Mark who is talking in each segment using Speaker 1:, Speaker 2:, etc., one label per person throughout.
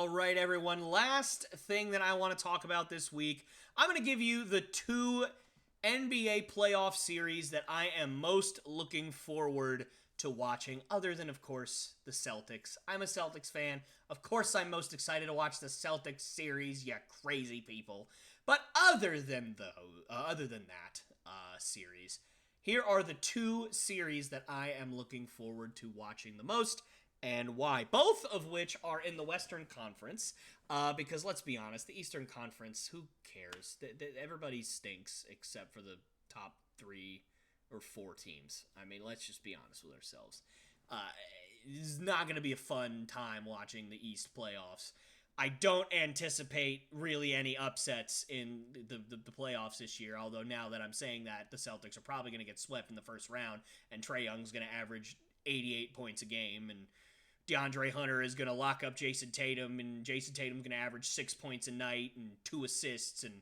Speaker 1: All right, everyone. Last thing that I want to talk about this week, I'm going to give you the two NBA playoff series that I am most looking forward to watching, other than, of course, the Celtics. I'm a Celtics fan. Of course, I'm most excited to watch the Celtics series, you crazy people. But other than that series, here are the two series that I am looking forward to watching the most, and why. Both of which are in the Western Conference, because let's be honest, the Eastern Conference, who cares? Everybody stinks except for the top 3 or 4 teams. I mean, let's just be honest with ourselves. It's not going to be a fun time watching the East playoffs. I don't anticipate really any upsets in the playoffs this year, although now that I'm saying that, the Celtics are probably going to get swept in the first round, and Trae Young's going to average 88 points a game, and DeAndre Hunter is going to lock up Jason Tatum, and Jason Tatum's going to average 6 points a night and 2 assists, and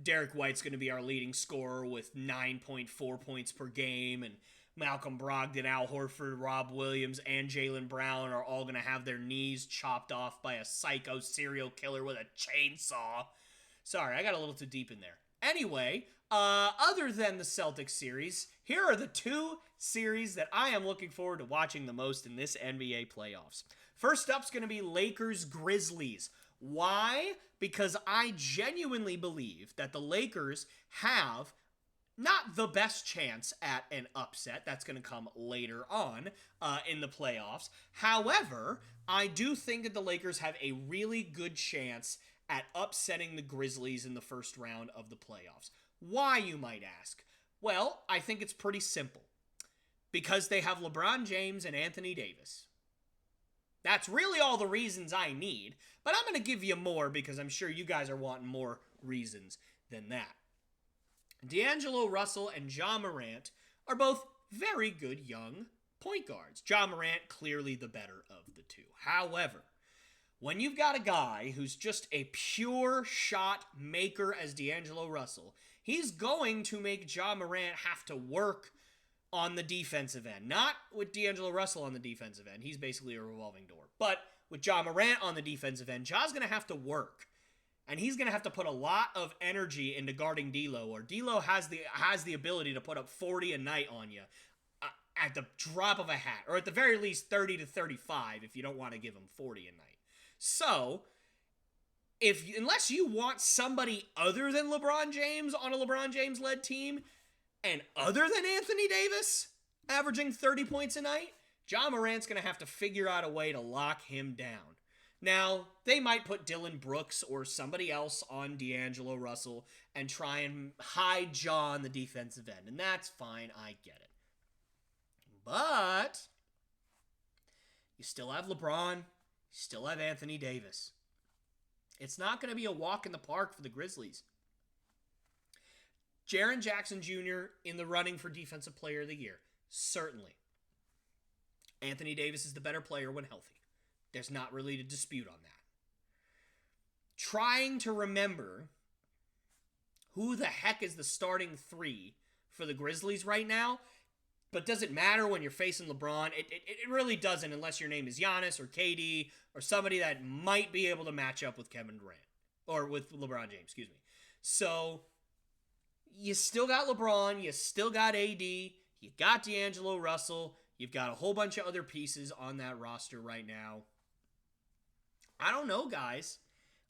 Speaker 1: Derek White's going to be our leading scorer with 9.4 points per game, and Malcolm Brogdon, Al Horford, Rob Williams, and Jaylen Brown are all going to have their knees chopped off by a psycho serial killer with a chainsaw. Sorry, I got a little too deep in there. Anyway, other than the Celtics series, here are the two series that I am looking forward to watching the most in this NBA playoffs. First up's going to be Lakers-Grizzlies. Why? Because I genuinely believe that the Lakers have not the best chance at an upset. That's going to come later on in the playoffs. However, I do think that the Lakers have a really good chance at upsetting the Grizzlies in the first round of the playoffs. Why, you might ask? Well, I think it's pretty simple. Because they have LeBron James and Anthony Davis. That's really all the reasons I need, but I'm going to give you more because I'm sure you guys are wanting more reasons than that. D'Angelo Russell and Ja Morant are both very good young point guards. Ja Morant clearly the better of the two. However, when you've got a guy who's just a pure shot maker as D'Angelo Russell, he's going to make Ja Morant have to work on the defensive end. Not with D'Angelo Russell on the defensive end. He's basically a revolving door. But with Ja Morant on the defensive end, Ja's going to have to work. And he's going to have to put a lot of energy into guarding D'Lo, or D'Lo has the ability to put up 40 a night on you at the drop of a hat, or at the very least 30 to 35 if you don't want to give him 40 a night. So, unless you want somebody other than LeBron James on a LeBron James-led team, and other than Anthony Davis averaging 30 points a night, Ja Morant's going to have to figure out a way to lock him down. Now, they might put Dylan Brooks or somebody else on D'Angelo Russell and try and hide Ja on the defensive end, and that's fine, I get it. But you still have LeBron, you still have Anthony Davis. It's not going to be a walk in the park for the Grizzlies. Jaren Jackson Jr. in the running for Defensive Player of the Year, certainly. Anthony Davis is the better player when healthy. There's not really a dispute on that. Trying to remember who the heck is the starting three for the Grizzlies right now, but does it matter when you're facing LeBron? It really doesn't unless your name is Giannis or KD or somebody that might be able to match up with Kevin Durant. Or with LeBron James, excuse me. So, you still got LeBron, you still got AD, you got D'Angelo Russell, you've got a whole bunch of other pieces on that roster right now. I don't know, guys.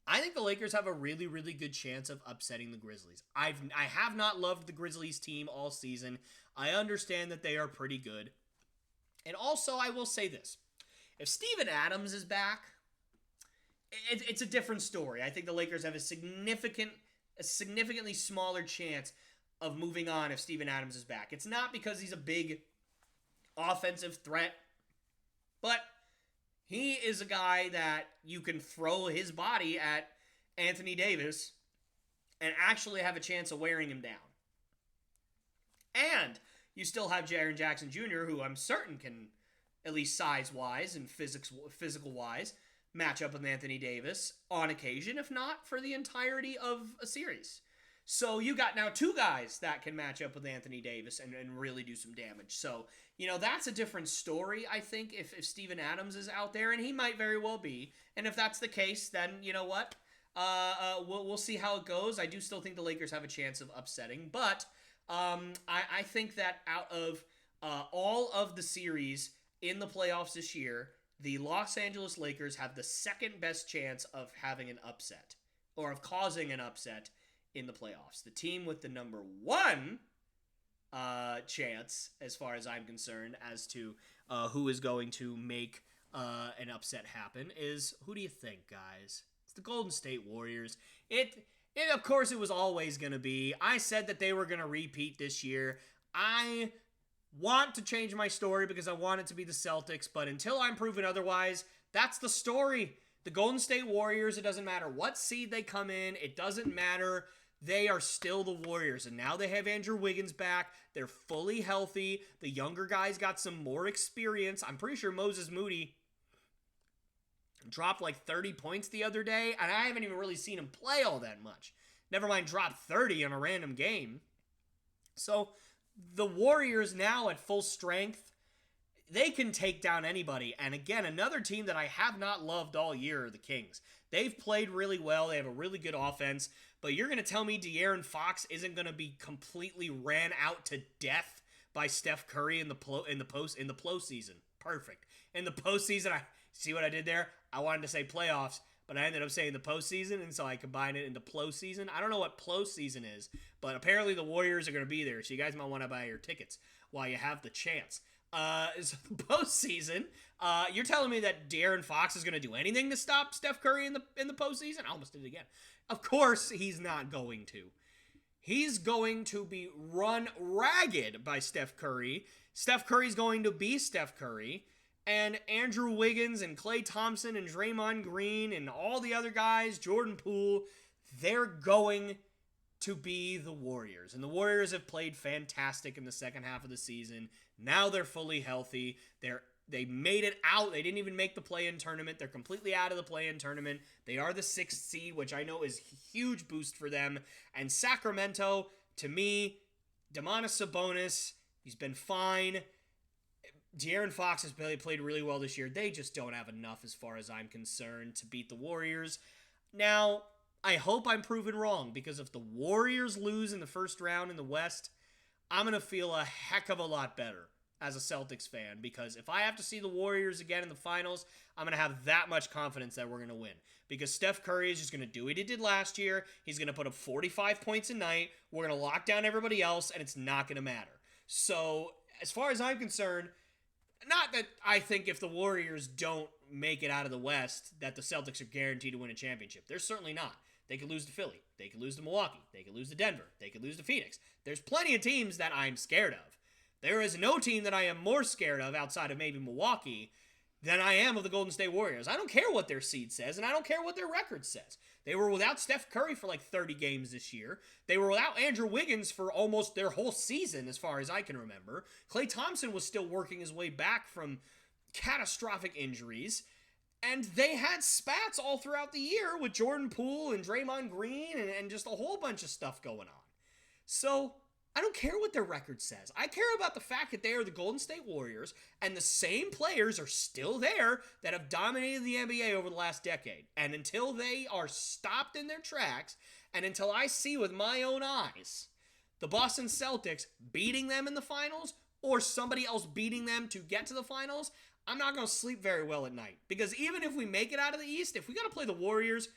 Speaker 1: I think the Lakers have a really, really good chance of upsetting the Grizzlies. I have not loved the Grizzlies team all season. I understand that they are pretty good. And also, I will say this. If Steven Adams is back, it's a different story. I think the Lakers have a significantly smaller chance of moving on if Steven Adams is back. It's not because he's a big offensive threat, but he is a guy that you can throw his body at Anthony Davis and actually have a chance of wearing him down. And you still have Jaren Jackson Jr., who I'm certain can, at least size-wise and physical-wise, match up with Anthony Davis on occasion, if not for the entirety of a series. So you got now two guys that can match up with Anthony Davis and really do some damage. So, that's a different story, I think, if Steven Adams is out there, and he might very well be. And if that's the case, then you know what? We'll see how it goes. I do still think the Lakers have a chance of upsetting, but I think that out of all of the series in the playoffs this year, the Los Angeles Lakers have the second best chance of having an upset, or of causing an upset in the playoffs. The team with the number one chance, as far as I'm concerned, as to who is going to make an upset happen is, who do you think, guys? It's the Golden State Warriors. It of course, it was always going to be. I said that they were going to repeat this year. I want to change my story because I want it to be the Celtics, but until I'm proven otherwise, that's the story. The Golden State Warriors, it doesn't matter what seed they come in. It doesn't matter. They are still the Warriors, and now they have Andrew Wiggins back. They're fully healthy. The younger guys got some more experience. I'm pretty sure Moses Moody dropped like 30 points the other day, and I haven't even really seen him play all that much. Never mind drop 30 on a random game. So the Warriors now at full strength, they can take down anybody. And again, another team that I have not loved all year are the Kings. They've played really well. They have a really good offense. But you're going to tell me De'Aaron Fox isn't going to be completely ran out to death by Steph Curry in the postseason? Perfect. In the postseason, I see what I did there? I wanted to say playoffs, but I ended up saying the postseason, and so I combined it into postseason. I don't know what postseason is, but apparently the Warriors are going to be there, so you guys might want to buy your tickets while you have the chance. So the postseason, you're telling me that De'Aaron Fox is going to do anything to stop Steph Curry in the postseason? I almost did it again. Of course he's not going to. He's going to be run ragged by Steph Curry. Steph Curry's going to be Steph Curry. And Andrew Wiggins and Klay Thompson and Draymond Green and all the other guys, Jordan Poole, they're going to be the Warriors. And the Warriors have played fantastic in the second half of the season. Now they're fully healthy. They made it out. They didn't even make the play-in tournament. They're completely out of the play-in tournament. They are the 6th seed, which I know is a huge boost for them. And Sacramento, to me, Domantas Sabonis, he's been fine. De'Aaron Fox has played really well this year. They just don't have enough, as far as I'm concerned, to beat the Warriors. Now, I hope I'm proven wrong, because if the Warriors lose in the first round in the West, I'm going to feel a heck of a lot better as a Celtics fan, because if I have to see the Warriors again in the finals, I'm going to have that much confidence that we're going to win. Because Steph Curry is just going to do what he did last year. He's going to put up 45 points a night. We're going to lock down everybody else, and it's not going to matter. So, as far as I'm concerned, not that I think if the Warriors don't make it out of the West that the Celtics are guaranteed to win a championship. They're certainly not. They could lose to Philly. They could lose to Milwaukee. They could lose to Denver. They could lose to Phoenix. There's plenty of teams that I'm scared of. There is no team that I am more scared of outside of maybe Milwaukee than I am of the Golden State Warriors. I don't care what their seed says, and I don't care what their record says. They were without Steph Curry for like 30 games this year. They were without Andrew Wiggins for almost their whole season, as far as I can remember. Klay Thompson was still working his way back from catastrophic injuries. And they had spats all throughout the year with Jordan Poole and Draymond Green and just a whole bunch of stuff going on. So I don't care what their record says. I care about the fact that they are the Golden State Warriors, and the same players are still there that have dominated the NBA over the last decade. And until they are stopped in their tracks, and until I see with my own eyes the Boston Celtics beating them in the finals, or somebody else beating them to get to the finals, I'm not going to sleep very well at night. Because even if we make it out of the East, if we got to play the Warriors,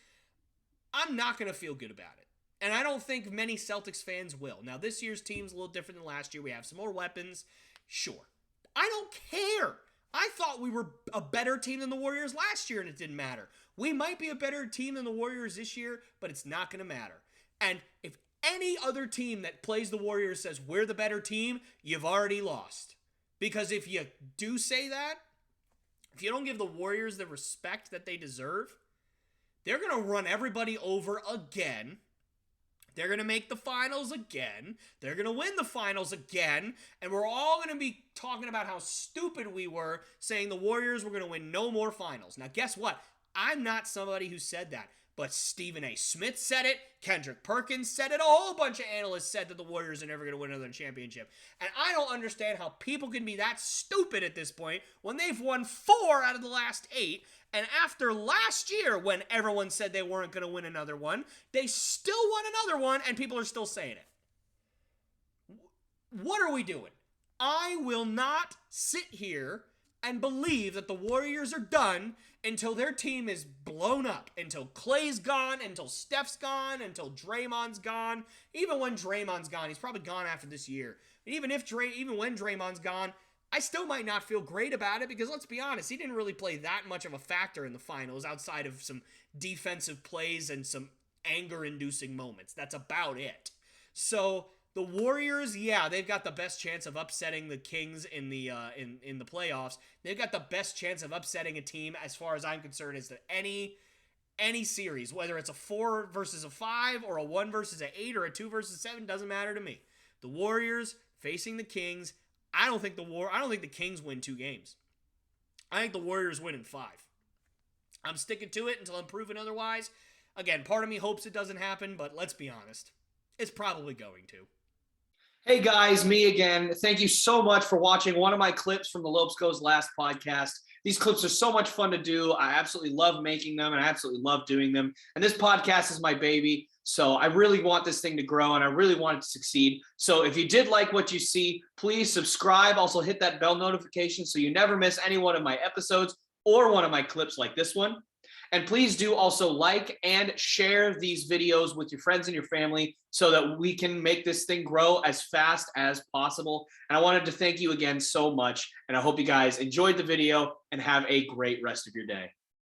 Speaker 1: I'm not going to feel good about it. And I don't think many Celtics fans will. Now, this year's team's a little different than last year. We have some more weapons. Sure. I don't care. I thought we were a better team than the Warriors last year, and it didn't matter. We might be a better team than the Warriors this year, but it's not going to matter. And if any other team that plays the Warriors says we're the better team, you've already lost. Because if you do say that, if you don't give the Warriors the respect that they deserve, they're going to run everybody over again. They're going to make the finals again. They're going to win the finals again. And we're all going to be talking about how stupid we were saying the Warriors were going to win no more finals. Now, guess what? I'm not somebody who said that. but Stephen A. Smith said it, Kendrick Perkins said it, a whole bunch of analysts said that the Warriors are never going to win another championship. And I don't understand how people can be that stupid at this point when they've won 4 out of the last 8, and after last year, when everyone said they weren't going to win another one, they still won another one, and people are still saying it. What are we doing? I will not sit here and believe that the Warriors are done until their team is blown up, until Klay's gone, until Steph's gone, until Draymond's gone. Even when Draymond's gone, he's probably gone after this year. Even when Draymond's gone, I still might not feel great about it because, let's be honest, he didn't really play that much of a factor in the finals outside of some defensive plays and some anger-inducing moments. That's about it. So the Warriors, yeah, they've got the best chance of upsetting the Kings in the playoffs. They've got the best chance of upsetting a team, as far as I'm concerned, as to any series, whether it's a 4 versus a 5 or a 1 versus an 8 or a 2 versus 7, doesn't matter to me. The Warriors facing the Kings. I don't think the Kings win 2 games. I think the Warriors win in 5. I'm sticking to it until I'm proven otherwise. Again, part of me hopes it doesn't happen, but let's be honest, it's probably going to.
Speaker 2: Hey guys, me again. Thank you so much for watching one of my clips from the Lopes Goes Last podcast. These clips are so much fun to do. I absolutely love making them and I absolutely love doing them. And this podcast is my baby. So I really want this thing to grow and I really want it to succeed. So if you did like what you see, please subscribe. Also hit that bell notification so you never miss any one of my episodes or one of my clips like this one. And please do also like and share these videos with your friends and your family so that we can make this thing grow as fast as possible. And I wanted to thank you again so much. And I hope you guys enjoyed the video and have a great rest of your day.